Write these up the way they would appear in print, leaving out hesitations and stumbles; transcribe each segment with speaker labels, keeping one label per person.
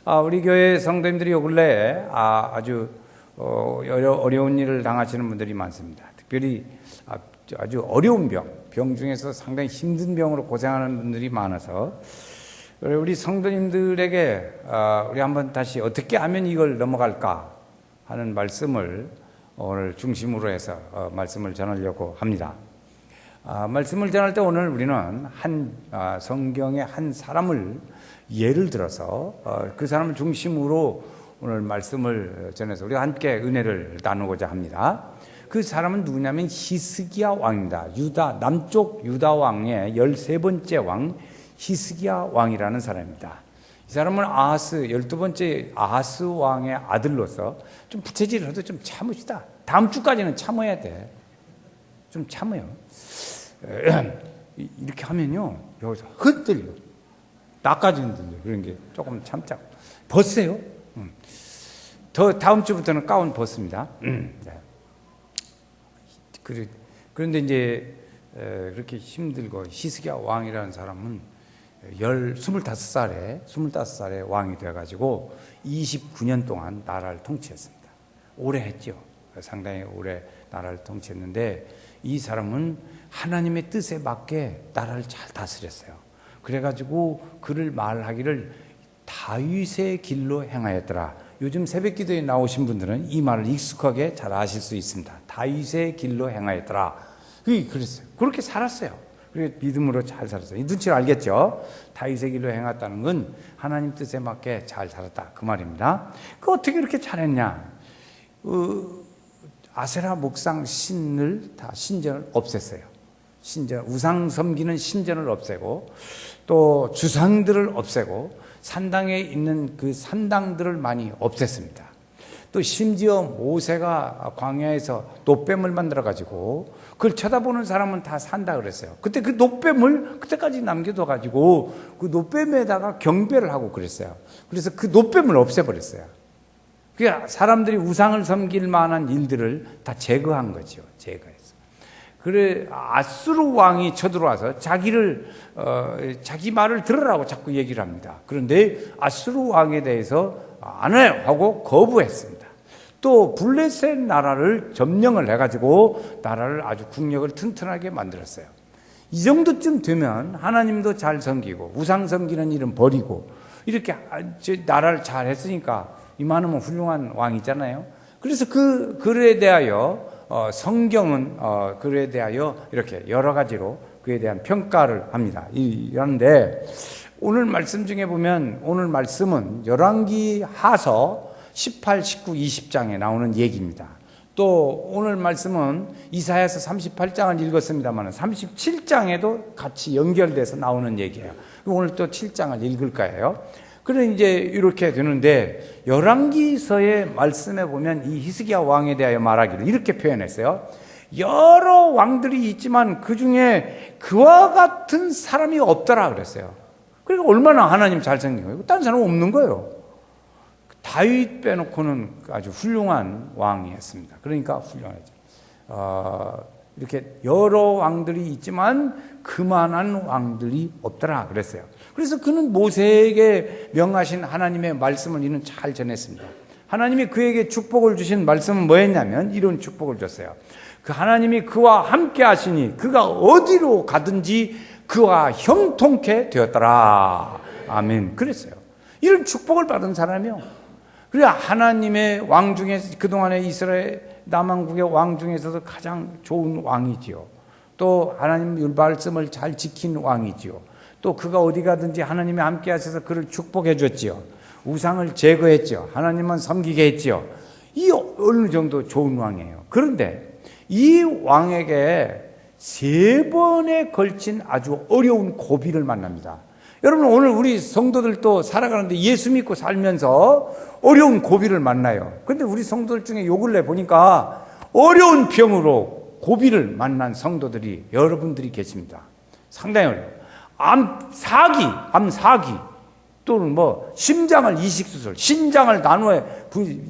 Speaker 1: 우리 교회 성도님들이 요 근래에 아주 어려운 일을 당하시는 분들이 많습니다. 특별히 아주 어려운 병 중에서 상당히 힘든 병으로 고생하는 분들이 많아서 우리 성도님들에게 우리 한번 다시 어떻게 하면 이걸 넘어갈까 하는 말씀을 오늘 중심으로 해서 말씀을 전하려고 합니다. 말씀을 전할 때 오늘 우리는 성경의 한 사람을 예를 들어서 그 사람을 중심으로 오늘 말씀을 전해서 우리가 함께 은혜를 나누고자 합니다. 그 사람은 누구냐면 히스기야 왕입니다. 남쪽 유다 왕의 13번째 왕 히스기야 왕이라는 사람입니다. 이 사람은 12번째 아하스 왕의 아들로서 좀 부채질을 해도 좀 참읍시다. 다음 주까지는 참아야 돼. 좀 참아요. 이렇게 하면요, 여기서 흔들려. 나까지 흔들려. 그런 게 조금 참자고. 벗으세요. 다음 주부터는 가운 벗습니다. 네. 그런데 이제 그렇게 힘들고 히스기야 왕이라는 사람은 25살에 왕이 되어가지고 29년 동안 나라를 통치했습니다. 오래 했죠. 상당히 오래 나라를 통치했는데 이 사람은 하나님의 뜻에 맞게 나라를 잘 다스렸어요. 그래가지고 그를 말하기를 다윗의 길로 행하였더라. 요즘 새벽기도에 나오신 분들은 이 말을 익숙하게 잘 아실 수 있습니다. 다윗의 길로 행하였더라. 그랬어요. 그렇게 살았어요. 그렇게 믿음으로 잘 살았어요. 이 눈치를 알겠죠? 다윗의 길로 행했다는 건 하나님 뜻에 맞게 잘 살았다 그 말입니다. 어떻게 그렇게 잘했냐? 아세라 목상 신전을 없앴어요. 우상 섬기는 신전을 없애고 또 주상들을 없애고 산당에 있는 그 산당들을 많이 없앴습니다. 또 심지어 모세가 광야에서 놋뱀을 만들어 가지고 그걸 쳐다보는 사람은 다 산다 그랬어요. 그때 그 놋뱀을 그때까지 남겨둬 가지고 그 놋뱀에다가 경배를 하고 그랬어요. 그래서 그 놋뱀을 없애버렸어요. 그러니까 사람들이 우상을 섬길 만한 일들을 다 제거한 거죠. 제거해서. 그래 아수르 왕이 쳐들어와서 자기 말을 들으라고 자꾸 얘기를 합니다. 그런데 아수르 왕에 대해서 안 해요 하고 거부했습니다. 또 블레셋 나라를 점령을 해가지고 나라를 아주 국력을 튼튼하게 만들었어요. 이 정도쯤 되면 하나님도 잘 섬기고 우상 섬기는 일은 버리고 이렇게 나라를 잘 했으니까 이만하면 훌륭한 왕이잖아요. 그래서 그에 대하여 성경은 그에 대하여 이렇게 여러 가지로 그에 대한 평가를 합니다. 그런데 오늘 말씀 중에 보면 오늘 말씀은 열왕기 하서 18, 19, 20장에 나오는 얘기입니다. 또 오늘 말씀은 이사야서 38장을 읽었습니다만 37장에도 같이 연결돼서 나오는 얘기예요. 오늘 또 7장을 읽을 거예요. 그래 이제 이렇게 되는데 열왕기서의 말씀에 보면 이 히스기야 왕에 대하여 말하기를 이렇게 표현했어요. 여러 왕들이 있지만 그 중에 그와 같은 사람이 없더라 그랬어요. 그러니까 얼마나 하나님 잘 생긴 거예요. 다른 사람은 없는 거예요. 다윗 빼놓고는 아주 훌륭한 왕이었습니다. 그러니까 훌륭하죠. 이렇게 여러 왕들이 있지만 그만한 왕들이 없더라 그랬어요. 그래서 그는 모세에게 명하신 하나님의 말씀을 이는 잘 전했습니다. 하나님이 그에게 축복을 주신 말씀은 뭐였냐면 이런 축복을 줬어요. 그 하나님이 그와 함께 하시니 그가 어디로 가든지 그와 형통케 되었더라. 아멘. 그랬어요. 이런 축복을 받은 사람이요. 그래 하나님의 왕 중에서 그동안의 이스라엘 남왕국의 왕 중에서도 가장 좋은 왕이지요. 또 하나님 말씀을 잘 지킨 왕이지요. 또 그가 어디 가든지 하나님이 함께 하셔서 그를 축복해 줬지요. 우상을 제거했지요. 하나님만 섬기게 했지요. 이 어느 정도 좋은 왕이에요. 그런데 이 왕에게 3번에 걸친 아주 어려운 고비를 만납니다. 여러분 오늘 우리 성도들도 살아가는데 예수 믿고 살면서 어려운 고비를 만나요. 그런데 우리 성도들 중에 요 근래 보니까 어려운 병으로 고비를 만난 성도들이 여러분들이 계십니다. 상당히 어려워요. 암 사기 또는 심장을 이식수술, 신장을 나누어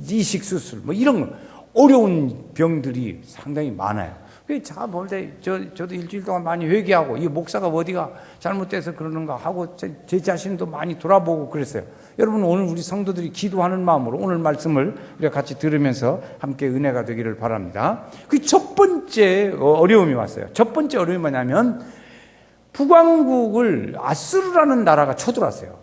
Speaker 1: 이식수술 이런 어려운 병들이 상당히 많아요. 자, 볼 때, 저도 일주일 동안 많이 회개하고, 이 목사가 어디가 잘못돼서 그러는가 하고, 제 자신도 많이 돌아보고 그랬어요. 여러분, 오늘 우리 성도들이 기도하는 마음으로 오늘 말씀을 우리가 같이 들으면서 함께 은혜가 되기를 바랍니다. 그 첫 번째 어려움이 왔어요. 첫 번째 어려움이 뭐냐면, 북왕국을 아수르라는 나라가 쳐들어왔어요.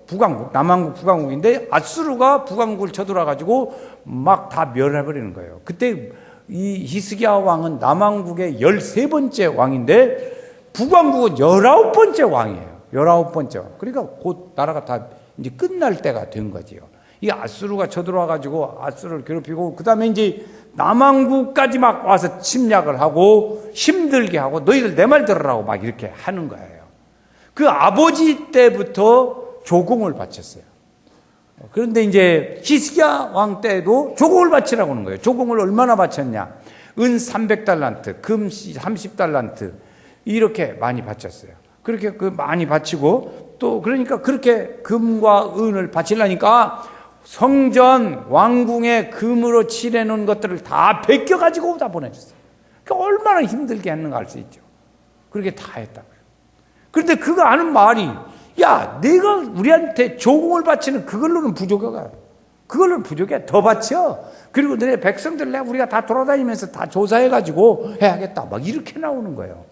Speaker 1: 북왕국, 남왕국 북왕국인데, 아수르가 북왕국을 쳐들어와가지고 막 다 멸해버리는 거예요. 그때 이 히스기야 왕은 남왕국의 13번째 왕인데 북왕국은 19번째 왕이에요. 19번째 왕. 그러니까 곧 나라가 다 이제 끝날 때가 된 거지요. 이 아수르가 쳐들어와 가지고 아수르를 괴롭히고 그다음에 이제 남왕국까지 막 와서 침략을 하고 힘들게 하고 너희들 내 말 들으라고 막 이렇게 하는 거예요. 그 아버지 때부터 조공을 바쳤어요. 그런데 이제 히스기야 왕 때도 조공을 바치라고 하는 거예요. 조공을 얼마나 바쳤냐? 은 300달란트, 금 30달란트 이렇게 많이 바쳤어요. 그렇게 많이 바치고 또 그러니까 그렇게 금과 은을 바치려니까 성전 왕궁에 금으로 칠해놓은 것들을 다 베껴 가지고 다 보내줬어요. 그러니까 얼마나 힘들게 했는가 알 수 있죠. 그렇게 다 했다고요. 그런데 그가 하는 말이 야, 내가 우리한테 조공을 바치는 그걸로는 부족해. 그걸로는 부족해. 더 바쳐. 그리고 너네 백성들 내가 우리가 다 돌아다니면서 다 조사해가지고 해야겠다. 막 이렇게 나오는 거예요.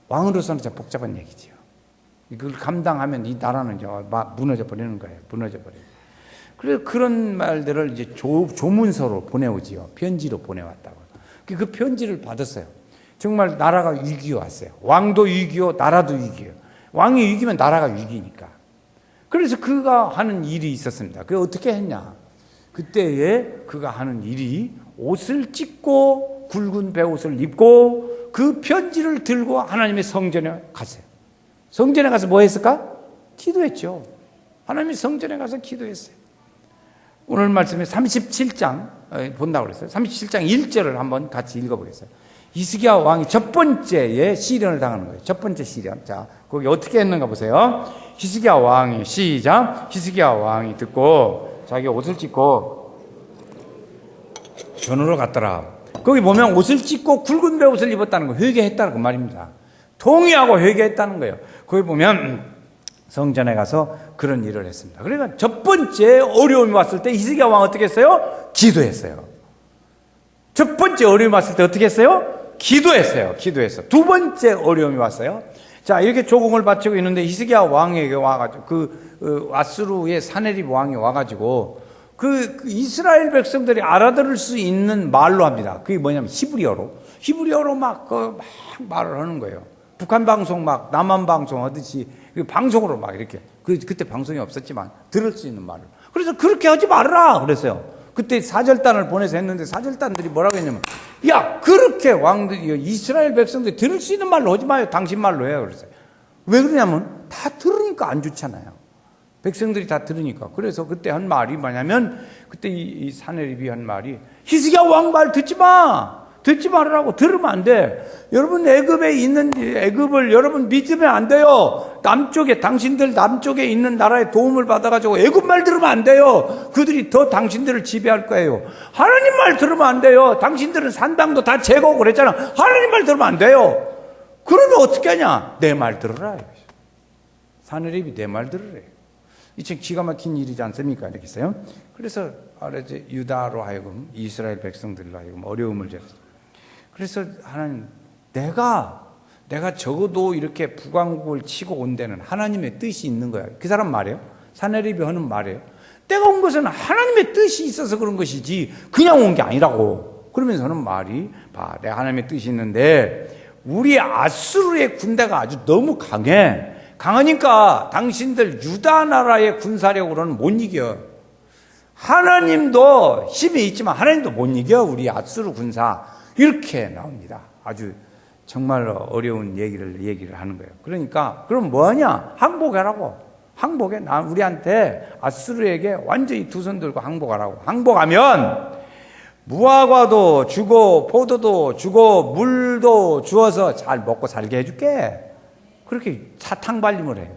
Speaker 1: 왕으로서는 참 복잡한 얘기지요. 이걸 감당하면 이 나라는 무너져 버리는 거예요. 무너져 버려요. 그래서 그런 말들을 이제 조문서로 보내오지요. 편지로 보내왔다고. 그 편지를 받았어요. 정말 나라가 위기에 왔어요. 왕도 위기요, 나라도 위기요. 왕이 위기면 나라가 위기니까. 그래서 그가 하는 일이 있었습니다. 그게 어떻게 했냐? 그때에 그가 하는 일이 옷을 찢고 굵은 베옷을 입고 그 편지를 들고 하나님의 성전에 갔어요. 성전에 가서 뭐 했을까? 기도했죠. 하나님의 성전에 가서 기도했어요. 오늘 말씀에 37장 본다고 그랬어요. 37장 1절을 한번 같이 읽어보겠어요. 히스기야 왕이 첫 번째에 시련을 당하는 거예요. 첫 번째 시련. 자, 거기 어떻게 했는가 보세요. 히스기야 왕이 시작. 히스기야 왕이 듣고 자기 옷을 찢고 전으로 갔더라. 거기 보면 옷을 찢고 굵은 베옷을 입었다는 거, 회개했다는 그 말입니다. 동의하고 회개했다는 거예요. 거기 보면 성전에 가서 그런 일을 했습니다. 그러니까 첫 번째 어려움이 왔을 때 히스기야 왕 어떻게 했어요? 기도했어요. 첫 번째 어려움이 왔을 때 어떻게 했어요? 기도했어요. 두 번째 어려움이 왔어요. 자, 이렇게 조공을 바치고 있는데 히스기야 왕에게 와가지고 아수르의 사네립 왕이 와가지고 그 이스라엘 백성들이 알아들을 수 있는 말로 합니다. 그게 뭐냐면 히브리어로 막 말을 하는 거예요. 북한 방송 막 남한 방송 하듯이 방송으로 막 이렇게 그때 방송이 없었지만 들을 수 있는 말을. 그래서 그렇게 하지 말아라 그랬어요. 그때 사절단을 보내서 했는데 사절단들이 뭐라고 했냐면 야, 그렇게 왕들이 이스라엘 백성들이 들을 수 있는 말로 하지 마요. 당신 말로 해요. 그랬어요. 왜 그러냐면 다 들으니까 안 좋잖아요. 백성들이 다 들으니까. 그래서 그때 한 말이 뭐냐면 그때 이 사네립이 한 말이 히스기야 왕 말 듣지 마. 듣지 말으라고. 들으면 안 돼. 여러분 애굽에 있는 애굽을 여러분 믿으면 안 돼요. 당신들 남쪽에 있는 나라의 도움을 받아가지고 애굽 말 들으면 안 돼요. 그들이 더 당신들을 지배할 거예요. 하나님 말 들으면 안 돼요. 당신들은 산당도 다 제거하고 그랬잖아. 하나님 말 들으면 안 돼요. 그러면 어떻게 하냐? 내 말 들으라. 사네립이 내 말 들으래요. 이 참 기가 막힌 일이지 않습니까? 이렇게 했어요. 그래서 유다로 하여금 이스라엘 백성들로 하여금 어려움을 줬어요. 그래서 하나님, 내가 적어도 이렇게 북왕국을 치고 온 데는 하나님의 뜻이 있는 거야. 그 사람 말이에요. 사네립이 하는 말이에요. 내가 온 것은 하나님의 뜻이 있어서 그런 것이지 그냥 온 게 아니라고. 그러면서 하는 말이 봐, 내가 하나님의 뜻이 있는데 우리 아수르의 군대가 아주 너무 강해. 강하니까 당신들 유다 나라의 군사력으로는 못 이겨. 하나님도 힘이 있지만 하나님도 못 이겨. 우리 아수르 군사. 이렇게 나옵니다. 아주 정말 어려운 얘기를 하는 거예요. 그러니까 그럼 뭐하냐? 항복하라고. 항복해. 우리한테 아수르에게 완전히 두 손 들고 항복하라고. 항복하면 무화과도 주고 포도도 주고 물도 주어서 잘 먹고 살게 해줄게. 그렇게 사탕 발림을 해요.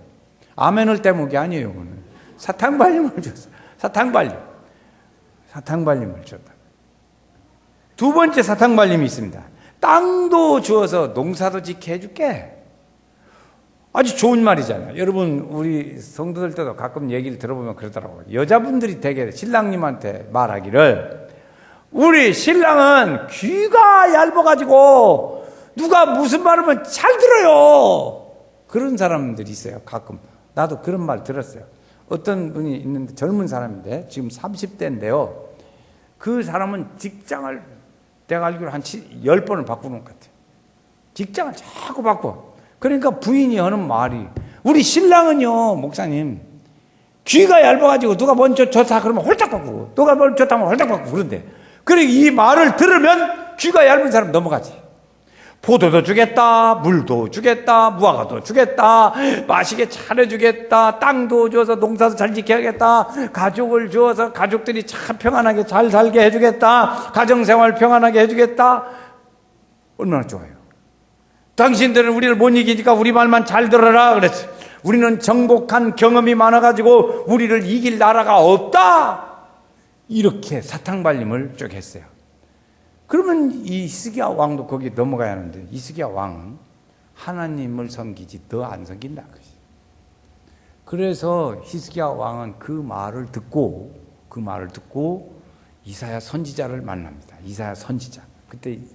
Speaker 1: 아멘을 때문에 아니에요. 그거는. 사탕 발림을 줬어요. 사탕 발림을 줬다. 두 번째 사탕 발림이 있습니다. 땅도 주어서 농사도 짓게 해줄게. 아주 좋은 말이잖아요. 여러분, 우리 성도들 때도 가끔 얘기를 들어보면 그러더라고요. 여자분들이 되게 신랑님한테 말하기를, 우리 신랑은 귀가 얇아가지고 누가 무슨 말하면 잘 들어요. 그런 사람들이 있어요. 가끔. 나도 그런 말 들었어요. 어떤 분이 있는데, 젊은 사람인데 지금 30대인데요. 그 사람은 직장을 내가 알기로 한 10번을 바꾸는 것 같아요. 직장을 자꾸 바꿔. 그러니까 부인이 하는 말이, 우리 신랑은요, 목사님, 귀가 얇아가지고 누가 먼저 좋다 그러면 홀딱 바꾸고, 누가 먼저 좋다 하면 홀딱 바꾸고 그런데, 그래 이 말을 들으면 귀가 얇은 사람 넘어가지. 포도도 주겠다, 물도 주겠다, 무화과도 주겠다, 마시게 차려주겠다, 땅도 줘서 농사도 잘 지켜야겠다, 가족을 주어서 가족들이 참 평안하게 잘 살게 해주겠다, 가정생활 평안하게 해주겠다. 얼마나 좋아요. 당신들은 우리를 못 이기니까 우리 말만 잘 들어라 그랬지. 우리는 정복한 경험이 많아가지고 우리를 이길 나라가 없다. 이렇게 사탕발림을 쭉 했어요. 그러면 이 히스기야 왕도 거기 넘어가야 하는데, 히스기야 왕은 하나님을 섬기지 더 안 섬긴다. 그래서 히스기야 왕은 그 말을 듣고 이사야 선지자를 만납니다. 이사야 선지자.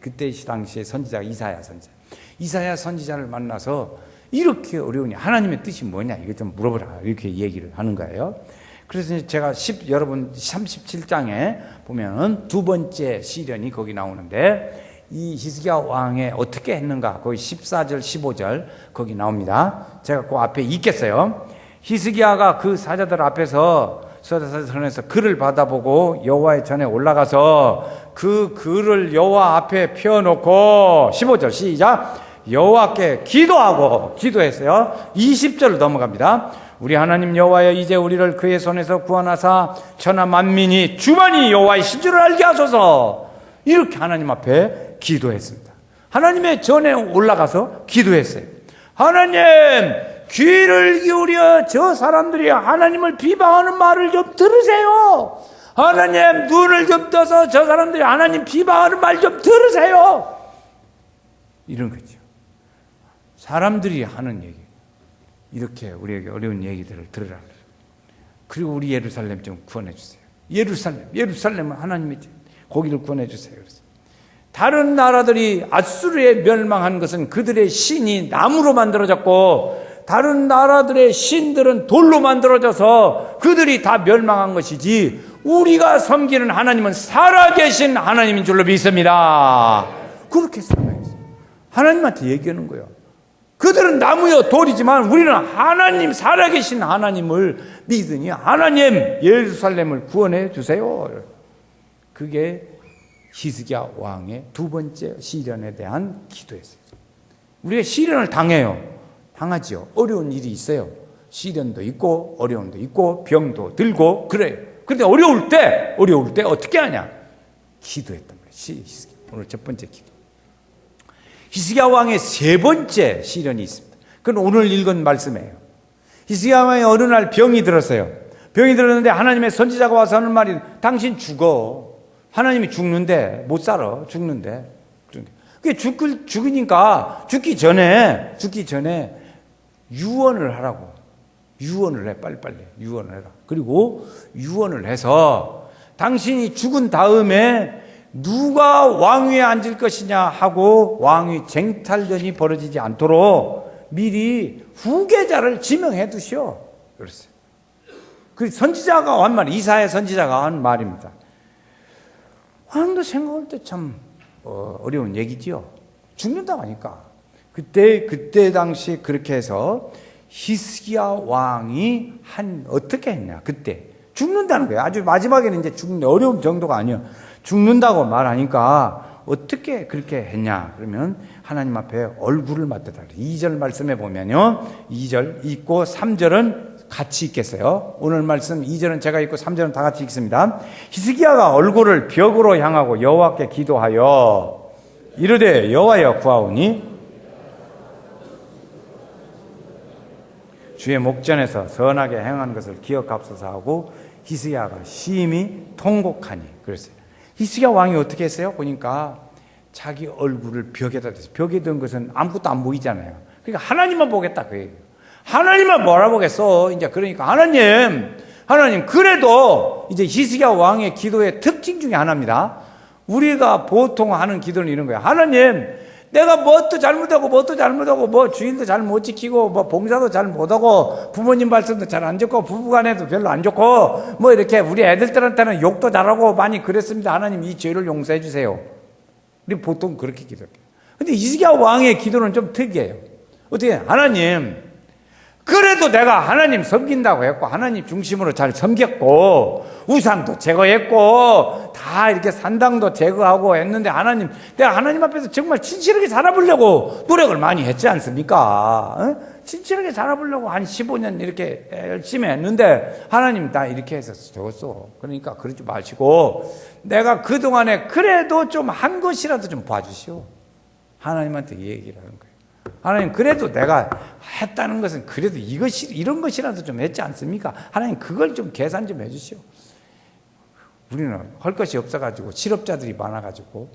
Speaker 1: 그때 당시에 선지자가 이사야 선지자를 만나서 이렇게 어려우니 하나님의 뜻이 뭐냐, 이거 좀 물어보라, 이렇게 얘기를 하는 거예요. 그래서 제가 여러분 37장에 보면은 두 번째 시련이 거기 나오는데, 이 히스기야 왕의 어떻게 했는가, 거기 14절 15절 거기 나옵니다. 제가 그 앞에 읽겠어요. 히스기야가 그 사자들 앞에서 서에서 글을 받아보고 여호와의 전에 올라가서 그 글을 여호와 앞에 펴놓고, 15절 시작, 여호와께 기도했어요. 20절 넘어갑니다. 우리 하나님 여호와여, 이제 우리를 그의 손에서 구원하사 천하 만민이 주만이 여호와의 신주를 알게 하소서. 이렇게 하나님 앞에 기도했습니다. 하나님의 전에 올라가서 기도했어요. 하나님, 귀를 기울여 저 사람들이 하나님을 비방하는 말을 좀 들으세요. 하나님, 눈을 좀 떠서 저 사람들이 하나님 비방하는 말 좀 들으세요. 이런 거죠. 사람들이 하는 얘기, 이렇게 우리에게 어려운 얘기들을 들으라. 그리고 우리 예루살렘 좀 구원해 주세요. 예루살렘은 하나님의 거기를 구원해 주세요. 다른 나라들이 아수르에 멸망한 것은 그들의 신이 나무로 만들어졌고, 다른 나라들의 신들은 돌로 만들어져서 그들이 다 멸망한 것이지, 우리가 섬기는 하나님은 살아계신 하나님인 줄로 믿습니다. 그렇게 설명했어요. 하나님한테 얘기하는 거예요. 그들은 나무요 돌이지만 우리는 하나님, 살아계신 하나님을 믿으니 하나님, 예루살렘을 구원해 주세요. 그게 히스기야 왕의 두 번째 시련에 대한 기도였어요. 우리가 시련을 당하지요. 어려운 일이 있어요. 시련도 있고 어려움도 있고 병도 들고 그래요. 그런데 어려울 때 어떻게 하냐? 기도했단 말이에요. 오늘 첫 번째 기도. 히스기야 왕의 세 번째 시련이 있습니다. 그건 오늘 읽은 말씀이에요. 히스기야 왕이 어느 날 병이 들었어요. 병이 들었는데 하나님의 선지자가 와서 하는 말이, 당신 죽어. 하나님이 죽는데 못 살아. 죽는데. 그게 죽으니까 죽기 전에 유언을 하라고. 유언을 해. 빨리빨리 유언을 해라. 그리고 유언을 해서 당신이 죽은 다음에 누가 왕위에 앉을 것이냐 하고 왕위 쟁탈전이 벌어지지 않도록 미리 후계자를 지명해 두시오. 그랬어요. 그 선지자가 한 말, 이사야 선지자가 한 말입니다. 왕도 생각할 때 참 어려운 얘기지요. 죽는다고 하니까. 그때 당시 그렇게 해서 히스기야 왕이 어떻게 했냐. 그때 죽는다는 거예요. 아주 마지막에는 이제 죽는 어려운 정도가 아니에요. 죽는다고 말하니까 어떻게 그렇게 했냐. 그러면 하나님 앞에 얼굴을 맞대다. 2절 말씀에 보면요. 2절 읽고 3절은 같이 읽겠어요. 오늘 말씀 2절은 제가 읽고 3절은 다 같이 읽습니다. 히스기야가 얼굴을 벽으로 향하고 여호와께 기도하여 이르되, 여호와여 구하오니 주의 목전에서 선하게 행하는 것을 기억합소서 하고 히스기야가 심히 통곡하니. 그랬어요. 히스기야 왕이 어떻게 했어요? 보니까 자기 얼굴을 벽에다 댔어요. 벽에 든 것은 아무것도 안 보이잖아요. 그러니까 하나님만 보겠다 그 얘기예요. 하나님만 몰아보겠어. 이제 그러니까 하나님 그래도 이제 히스기야 왕의 기도의 특징 중에 하나입니다. 우리가 보통 하는 기도는 이런 거예요. 하나님, 내가 뭣도 잘못하고 뭐 주일도 잘 못 지키고 뭐 봉사도 잘 못하고 부모님 말씀도 잘 안 듣고 부부간에도 별로 안 좋고 뭐 이렇게 우리 애들한테는 욕도 잘하고 많이 그랬습니다. 하나님 이 죄를 용서해 주세요. 우리 보통 그렇게 기도해요. 근데 히스기야 왕의 기도는 좀 특이해요. 어떻게 하나님, 그래도 내가 하나님 섬긴다고 했고 하나님 중심으로 잘 섬겼고 우상도 제거했고 다 이렇게 산당도 제거하고 했는데 하나님, 내가 하나님 앞에서 정말 진실하게 살아보려고 노력을 많이 했지 않습니까? 진실하게 살아보려고 한 15년 이렇게 열심히 했는데 하나님 나 이렇게 해서 되었어. 그러니까 그러지 마시고 내가 그동안에 그래도 좀 한 것이라도 좀 봐주시오. 하나님한테 얘기를 하는 거예요. 하나님, 그래도 내가 했다는 것은 그래도 이런 것이라도 좀 했지 않습니까? 하나님, 그걸 좀 계산 좀 해주시오. 우리는 할 것이 없어가지고 실업자들이 많아가지고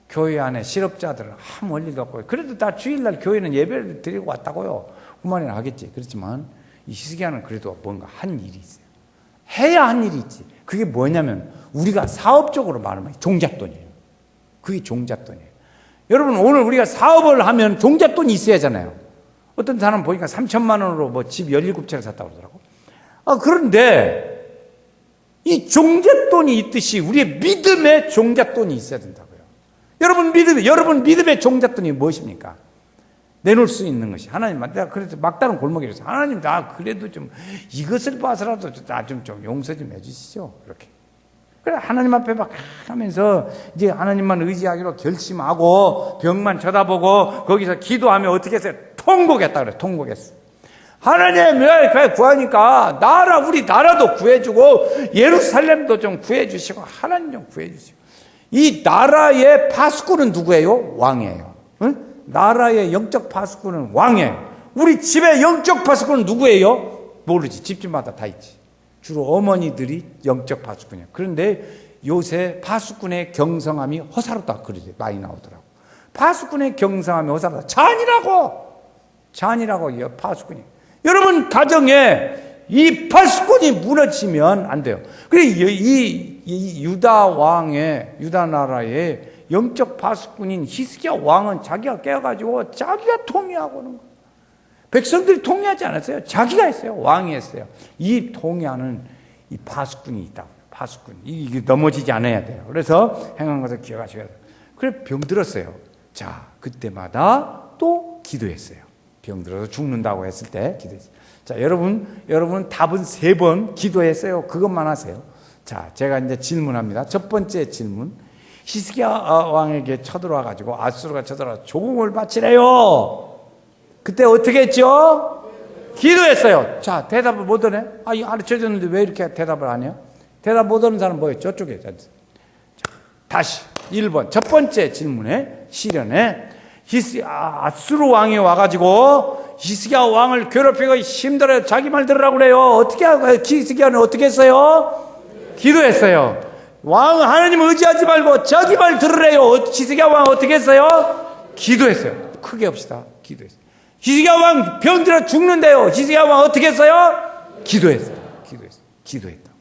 Speaker 1: 교회 안에 실업자들은 아무 할 일도 없고 그래도 다 주일날 교회는 예배를 드리고 왔다고요. 그만이나 하겠지. 그렇지만 이 히스기야는 그래도 뭔가 한 일이 있어요. 해야 한 일이 있지. 그게 뭐냐면 우리가 사업적으로 말하면 종잣돈이에요. 그게 종잣돈이에요. 여러분, 오늘 우리가 사업을 하면 종잣돈이 있어야 하잖아요. 어떤 사람 보니까 3천만 원으로 뭐 집 17채를 샀다고 그러더라고. 그런데 이 종잣돈이 있듯이 우리의 믿음의 종잣돈이 있어야 된다고요. 여러분 믿음의 종잣돈이 무엇입니까? 내놓을 수 있는 것이 하나님, 내가 그래도 막다른 골목에 서 하나님, 나 그래도 좀 이것을 봐서라도 나 좀 용서 좀 해주시죠. 그렇게. 그래, 하나님 앞에 막 하면서 이제 하나님만 의지하기로 결심하고 벽만 쳐다보고 거기서 기도하면 어떻게 했어요? 통곡했다 그래. 통곡했어. 하나님, 왜 구하니까 우리 나라도 구해주고 예루살렘도 좀 구해주시고 하나님 좀 구해주시고. 이 나라의 파수꾼은 누구예요? 왕이에요. 응? 나라의 영적 파수꾼은 왕이에요. 우리 집의 영적 파수꾼은 누구예요? 모르지. 집집마다 다 있지. 주로 어머니들이 영적 파수꾼이에요. 그런데 요새 파수꾼의 경성함이 허사롭다 그러지 많이 나오더라고. 파수꾼의 경성함이 허사롭다. 잔이라고 이 파수꾼이. 여러분 가정에 이 파수꾼이 무너지면 안 돼요. 그래 이 유다 나라의 영적 파수꾼인 히스기야 왕은 자기가 깨어가지고 자기가 통일하고 오는 거예요. 백성들이 통일하지 않았어요. 자기가 했어요. 왕이 했어요. 이 통일하는 이 파수꾼이 있다고요. 파수꾼. 이게 넘어지지 않아야 돼요. 그래서 행한 것을 기억하셔야 돼요. 그래 병들었어요. 자, 그때마다 또 기도했어요. 병들어서 죽는다고 했을 때 기도했어요. 자, 여러분 답은 3번 기도했어요. 그것만 하세요. 자, 제가 이제 질문합니다. 첫 번째 질문. 히스기야 왕에게 쳐들어와 가지고 아수르가 쳐들어와 조공을 바치래요. 그때 어떻게 했죠? 기도했어요. 자, 대답을 못 하네? 가르쳐줬는데 왜 이렇게 대답을 안 해요? 대답 못 하는 사람 뭐예요? 저쪽에. 자, 다시 1번. 첫 번째 질문에 시련에 아수르 왕이 와가지고 히스기야 왕을 괴롭히고 힘들어요. 자기 말 들으라고 그래요. 어떻게 하고 히스기야는 어떻게 했어요? 기도했어요. 왕 하나님을 의지하지 말고 자기 말 들으래요. 히스기야 왕 어떻게 했어요? 기도했어요. 크게 합시다. 기도했어요. 히스기야 왕 병들어 죽는데요. 히스기야 왕 어떻게 했어요? 기도했어요. 기도했다.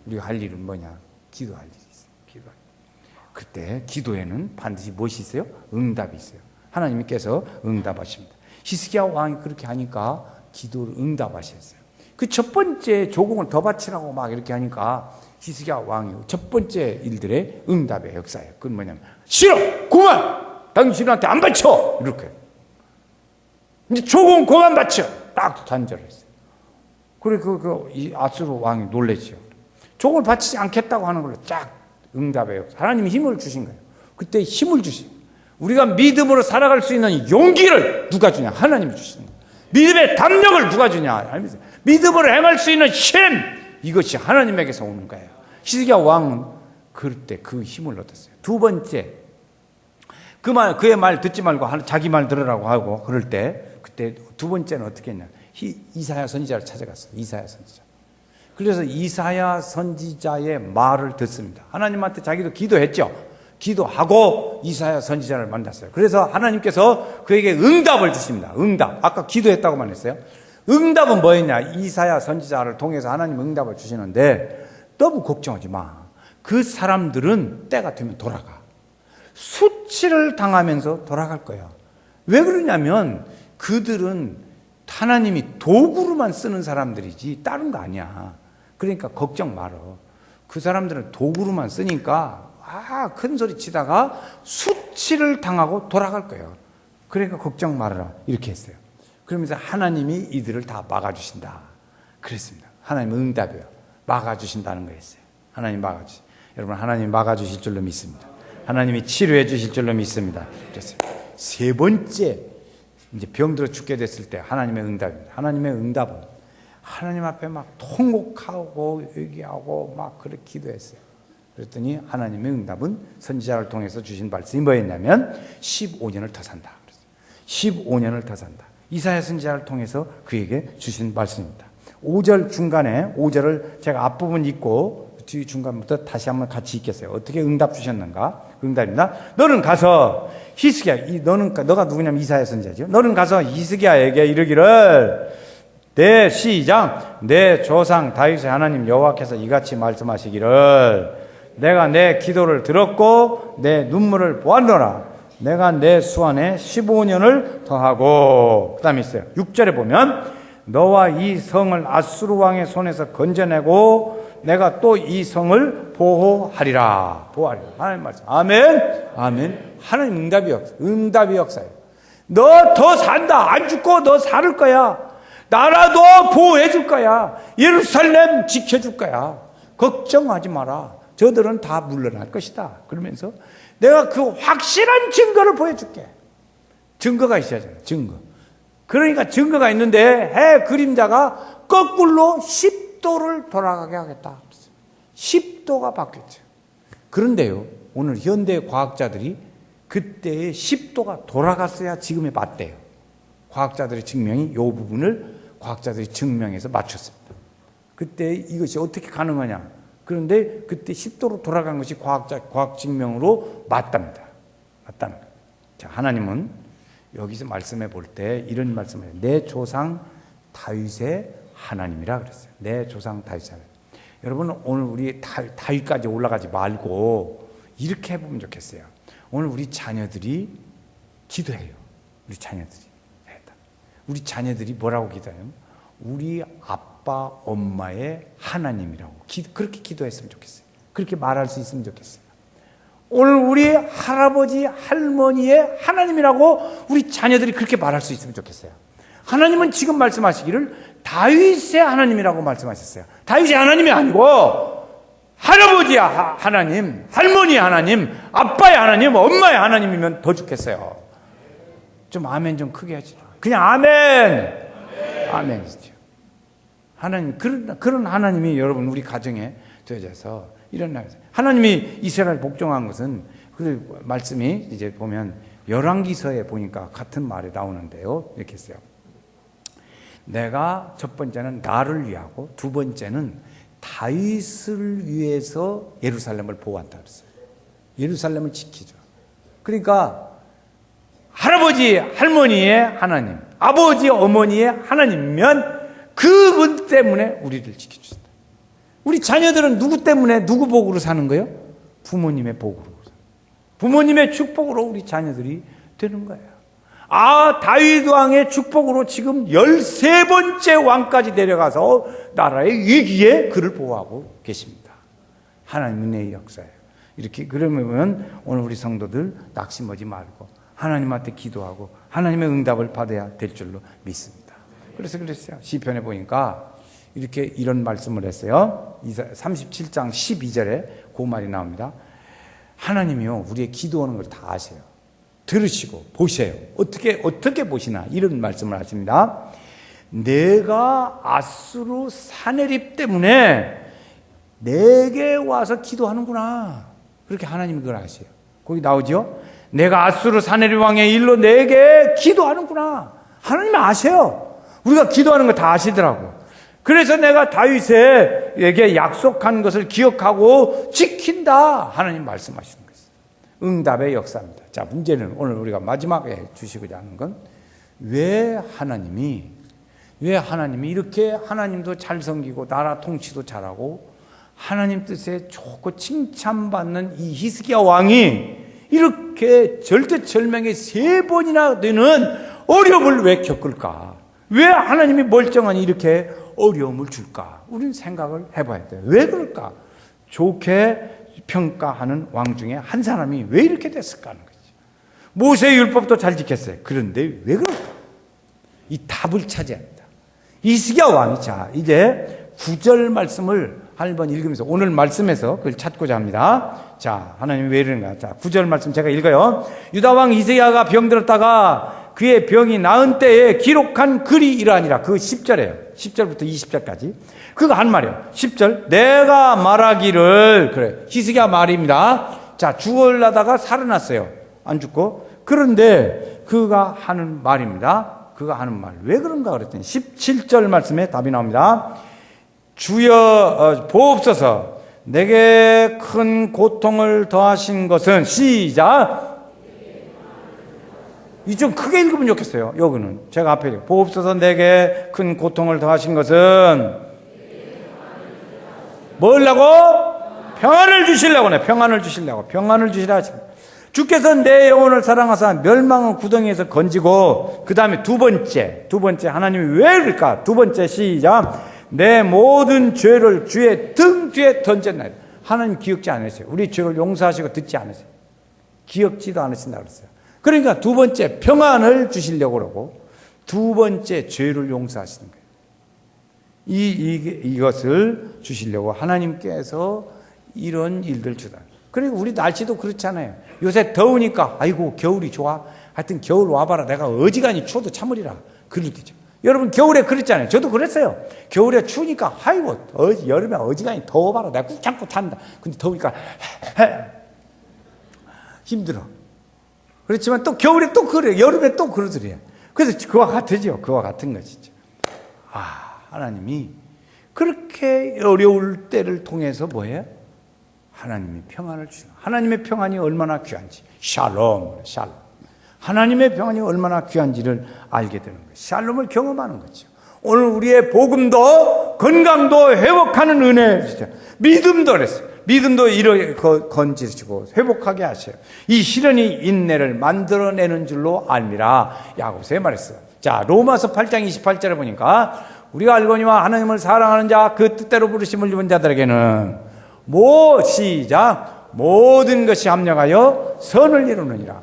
Speaker 1: 우리가 할 일은 뭐냐? 기도할 일이 있어요. 기도할 일. 그때 기도에는 반드시 무엇이 있어요? 응답이 있어요. 하나님께서 응답하십니다. 히스기야 왕이 그렇게 하니까 기도를 응답하셨어요. 그 첫 번째 조공을 더 바치라고 막 이렇게 하니까 히스기야 왕이 첫 번째 일들의 응답의 역사예요. 그건 뭐냐면 싫어! 그만! 당신한테 안 바쳐! 이렇게. 이제 조공 그만 바쳐! 딱 단절했어요. 그래, 이 아수르 왕이 놀랬죠. 조공을 바치지 않겠다고 하는 걸로 쫙 응답의 역사. 하나님이 힘을 주신 거예요. 그때 힘을 주신 거예요. 우리가 믿음으로 살아갈 수 있는 용기를 누가 주냐? 하나님이 주시는 거예요. 믿음의 담력을 누가 주냐? 믿음으로 행할 수 있는 힘! 이것이 하나님에게서 오는 거예요. 히스기야 왕은 그때 그 힘을 얻었어요. 두 번째, 그의 말 듣지 말고 자기 말 들으라고 하고 그럴 때, 그때 두 번째는 어떻게 했냐? 이사야 선지자를 찾아갔어요. 이사야 선지자. 그래서 이사야 선지자의 말을 듣습니다. 하나님한테 자기도 기도했죠. 기도하고 이사야 선지자를 만났어요. 그래서 하나님께서 그에게 응답을 주십니다. 응답. 아까 기도했다고만 했어요. 응답은 뭐였냐? 이사야 선지자를 통해서 하나님 응답을 주시는데 너무 걱정하지 마. 그 사람들은 때가 되면 돌아가. 수치를 당하면서 돌아갈 거야. 왜 그러냐면 그들은 하나님이 도구로만 쓰는 사람들이지 다른 거 아니야. 그러니까 걱정 말어. 그 사람들은 도구로만 쓰니까 큰 소리 치다가 수치를 당하고 돌아갈 거예요. 그러니까 걱정 말아라. 이렇게 했어요. 그러면서 하나님이 이들을 다 막아주신다. 그랬습니다. 하나님 응답이에요. 막아주신다는 거였어요. 하나님 막아주시. 여러분 하나님 막아주실 줄로 믿습니다. 하나님이 치료해 주실 줄로 믿습니다. 그랬어요. 세 번째 이제 병들어 죽게 됐을 때 하나님의 응답입니다. 하나님의 응답은 하나님 앞에 막 통곡하고 얘기하고 막 그렇게 기도했어요. 그랬더니 하나님의 응답은 선지자를 통해서 주신 말씀이 뭐였냐면 15년을 더 산다. 15년을 더 산다. 이사야 선지자를 통해서 그에게 주신 말씀입니다. 5절 중간에 5절을 제가 앞부분 읽고 뒤 중간부터 다시 한번 같이 읽겠어요. 어떻게 응답 주셨는가? 응답입니다. 너는 가서 히스기야, 너가 누구냐면 이사야 선지자죠. 너는 가서 히스기야에게 이르기를 내 조상 다윗의 하나님 여호와께서 이같이 말씀하시기를 내가 내 기도를 들었고 내 눈물을 보았노라. 내가 내 수완에 15년을 더하고 그 다음에 있어요. 6절에 보면 너와 이 성을 아수르 왕의 손에서 건져내고 내가 또 이 성을 보호하리라. 하나님 말씀. 아멘. 아멘. 하나님 응답이 역사예요. 너 더 산다. 안 죽고 너 살 거야. 나라도 보호해 줄 거야. 예루살렘 지켜줄 거야. 걱정하지 마라. 저들은 다 물러날 것이다. 그러면서 내가 그 확실한 증거를 보여줄게. 증거가 있어야 되잖아. 증거. 그러니까 증거가 있는데 해 그림자가 거꾸로 10도를 돌아가게 하겠다. 10도가 바뀌었죠. 그런데요, 오늘 현대 과학자들이 그때의 10도가 돌아갔어야 지금에 맞대요. 과학자들의 증명이 이 부분을 과학자들이 증명해서 맞췄습니다. 그때 이것이 어떻게 가능하냐? 그런데 그때 10도로 돌아간 것이 과학 증명으로 맞답니다. 맞다는 거예요. 자, 하나님은 여기서 말씀해 볼 때 이런 말씀을 해요. 내 조상 다윗의 하나님이라 그랬어요. 내 조상 다윗의 하나님. 여러분 오늘 우리 다윗까지 올라가지 말고 이렇게 해보면 좋겠어요. 오늘 우리 자녀들이 기도해요. 우리 자녀들이. 우리 자녀들이 뭐라고 기도해요? 우리 아빠 엄마의 하나님이라고 그렇게 기도했으면 좋겠어요. 그렇게 말할 수 있으면 좋겠어요. 오늘 우리 할아버지 할머니의 하나님이라고 우리 자녀들이 그렇게 말할 수 있으면 좋겠어요. 하나님은 지금 말씀하시기를 다윗의 하나님이라고 말씀하셨어요. 다윗의 하나님이 아니고 할아버지의 하나님, 할머니의 하나님, 아빠의 하나님, 엄마의 하나님이면 더 좋겠어요. 좀 아멘 좀 크게 하지. 그냥 아멘. 아멘이죠. 하나님, 그런 하나님이 여러분 우리 가정에 되어져서 일어나요. 하나님이 이스라엘 복종한 것은 그 말씀이 이제 보면 열왕기서에 보니까 같은 말이 나오는데요. 이렇게 했어요. 내가 첫 번째는 나를 위하고 두 번째는 다윗을 위해서 예루살렘을 보호한다 그랬어요. 예루살렘을 지키죠. 그러니까 할아버지, 할머니의 하나님, 아버지, 어머니의 하나님이면 그분 때문에 우리를 지켜주신다. 우리 자녀들은 누구 때문에, 누구 복으로 사는 거예요? 부모님의 복으로. 부모님의 축복으로 우리 자녀들이 되는 거예요. 다윗 왕의 축복으로 지금 13번째 왕까지 내려가서 나라의 위기에 그를 보호하고 계십니다. 하나님의 역사예요. 이렇게 그러면 오늘 우리 성도들 낙심하지 말고 하나님한테 기도하고 하나님의 응답을 받아야 될 줄로 믿습니다. 그래서 그랬어요. 시편에 보니까 이런 말씀을 했어요. 37장 12절에 그 말이 나옵니다. 하나님이요 우리의 기도하는 걸 다 아세요. 들으시고 보세요. 어떻게 보시나 이런 말씀을 하십니다. 내가 아수르 사내립 때문에 내게 와서 기도하는구나. 그렇게 하나님이 그걸 아세요. 거기 나오죠. 내가 아수르 사내립 왕의 일로 내게 기도하는구나. 하나님이 아세요. 우리가 기도하는 거 다 아시더라고. 그래서 내가 다윗에게 약속한 것을 기억하고 지킨다. 하나님 말씀하시는 거예요. 응답의 역사입니다. 자, 문제는 오늘 우리가 마지막에 주시고자 하는 건 왜 하나님이 이렇게 하나님도 잘 섬기고 나라 통치도 잘하고 하나님 뜻에 좋고 칭찬받는 이 히스기야 왕이 이렇게 절대절명의 3번이나 되는 어려움을 왜 겪을까? 왜 하나님이 멀쩡하니 이렇게 어려움을 줄까? 우리는 생각을 해봐야 돼요. 왜 그럴까? 좋게 평가하는 왕 중에 한 사람이 왜 이렇게 됐을까 하는 거죠. 모세의 율법도 잘 지켰어요. 그런데 왜 그럴까? 이 답을 찾아야 합니다. 히스기야 왕이, 자, 이제 9절 말씀을 한번 읽으면서 오늘 말씀에서 그걸 찾고자 합니다. 자, 하나님이 왜 이러는가? 자, 9절 말씀 제가 읽어요. 유다 왕 히스기야가 병들었다가 그의 병이 나은 때에 기록한 글이 이러하니라. 그 10절이에요. 10절부터 20절까지. 그거 한 말이에요. 10절. 내가 말하기를, 그래. 히스기야 말입니다. 자, 죽으려다가 살아났어요. 안 죽고. 그런데 그가 하는 말입니다. 그가 하는 말. 왜 그런가 그랬더니 17절 말씀에 답이 나옵니다. 주여 보옵소서 내게 큰 고통을 더하신 것은 시작. 이 좀 크게 읽으면 좋겠어요. 여기는 제가 앞에 보옵소서 내게 큰 고통을 더하신 것은 뭘라고? 평안을 주시려고. 평안을 주시려고. 평안을 주시라 하십니다. 주께서 내 영혼을 사랑하사 멸망의 구덩이에서 건지고, 그 다음에 두 번째 하나님이 왜 그럴까? 두 번째 시작. 내 모든 죄를 주의 등 뒤에 던졌나이다. 하나님 기억지 않으세요. 우리 죄를 용서하시고 듣지 않으세요. 기억지도 않으신다 그랬어요. 그러니까 두 번째 평안을 주시려고 그러고, 두 번째 죄를 용서하시는 거예요. 이것을 주시려고 하나님께서 이런 일들 주다. 그리고 우리 날씨도 그렇잖아요. 요새 더우니까 아이고 겨울이 좋아. 하여튼 겨울 와봐라. 내가 어지간히 추워도 참으리라. 그렇겠죠. 여러분 겨울에 그랬잖아요. 저도 그랬어요. 겨울에 추우니까 아이고 여름에 어지간히 더워봐라. 내가 꾹 참고 탄다. 근데 더우니까 힘들어. 그렇지만 또 겨울에 또 그래요. 여름에 또 그러더래요. 그래서 그와 같으죠. 그와 같은 것이죠. 하나님이 그렇게 어려울 때를 통해서 뭐예요? 하나님이 평안을 주시는, 하나님의 평안이 얼마나 귀한지, 샬롬. 하나님의 평안이 얼마나 귀한지를 알게 되는 거예요. 샬롬을 경험하는 거죠. 오늘 우리의 복음도 건강도 회복하는 은혜죠. 믿음도 그랬어요. 믿음도 이렇게 건지시고 회복하게 하셔요. 이 시련이 인내를 만들어내는 줄로 알미라. 야고보서에 말했어요. 자, 로마서 8장 28절에 보니까 우리가 알거니와 하나님을 사랑하는 자, 그 뜻대로 부르심을 입은 자들에게는 시작. 모든 것이 합력하여 선을 이루느니라.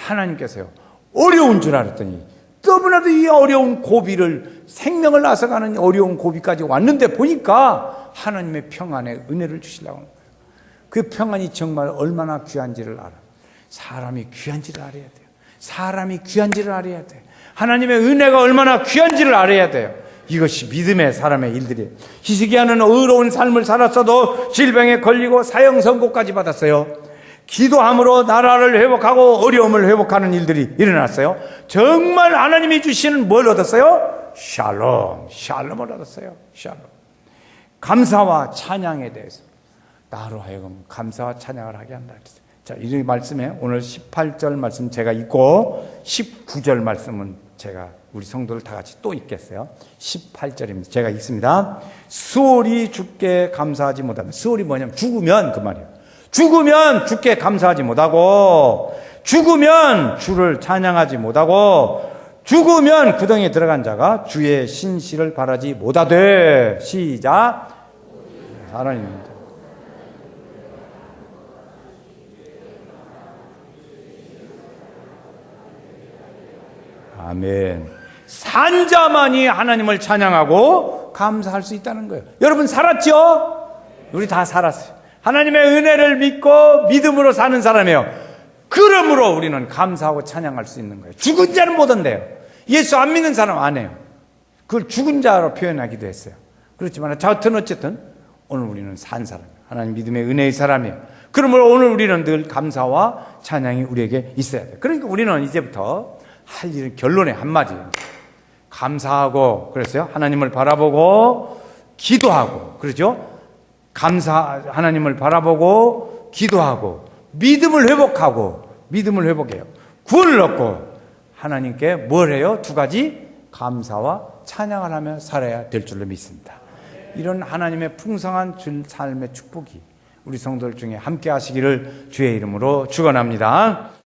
Speaker 1: 하나님께서요, 어려운 줄 알았더니 너무나도 이 어려운 고비를, 생명을 앗아가는 어려운 고비까지 왔는데 보니까 하나님의 평안의 은혜를 주시려고 합니다. 그 평안이 정말 얼마나 귀한지를 알아. 사람이 귀한지를 알아야 돼요. 사람이 귀한지를 알아야 돼요. 하나님의 은혜가 얼마나 귀한지를 알아야 돼요. 이것이 믿음의 사람의 일들이에요. 히스기야는 의로운 삶을 살았어도 질병에 걸리고 사형 선고까지 받았어요. 기도함으로 나라를 회복하고 어려움을 회복하는 일들이 일어났어요. 정말 하나님이 주시는 뭘 얻었어요? 샬롬을 얻었어요. 샬롬. 감사와 찬양에 대해서 나로 하여금 감사와 찬양을 하게 한다. 자, 이 말씀에 오늘 18절 말씀 제가 읽고 19절 말씀은 제가 우리 성도들 다 같이 또 읽겠어요. 18절입니다. 제가 읽습니다. 수월이 주께 감사하지 못하면, 수월이 뭐냐면 죽으면 그 말이에요. 죽으면 주께 감사하지 못하고, 죽으면 주를 찬양하지 못하고, 죽으면 구덩이에 들어간 자가 주의 신실을 바라지 못하되. 시작. 하나님입니다. 아멘. 산 자만이 하나님을 찬양하고 감사할 수 있다는 거예요. 여러분 살았죠? 우리 다 살았어요. 하나님의 은혜를 믿고 믿음으로 사는 사람이에요. 그러므로 우리는 감사하고 찬양할 수 있는 거예요. 죽은 자는 못 한대요. 예수 안 믿는 사람 안 해요. 그걸 죽은 자로 표현하기도 했어요. 그렇지만 어쨌든 오늘 우리는 산 사람이에요. 하나님 믿음의 은혜의 사람이에요. 그러므로 오늘 우리는 늘 감사와 찬양이 우리에게 있어야 돼요. 그러니까 우리는 이제부터 할 일은 결론의 한마디예요. 감사하고, 그랬어요. 하나님을 바라보고 기도하고, 그렇죠? 하나님을 바라보고 기도하고 믿음을 회복해요. 구원을 얻고 하나님께 뭘 해요? 두 가지 감사와 찬양을 하며 살아야 될 줄로 믿습니다. 이런 하나님의 풍성한 삶의 축복이 우리 성도들 중에 함께 하시기를 주의 이름으로 축원합니다.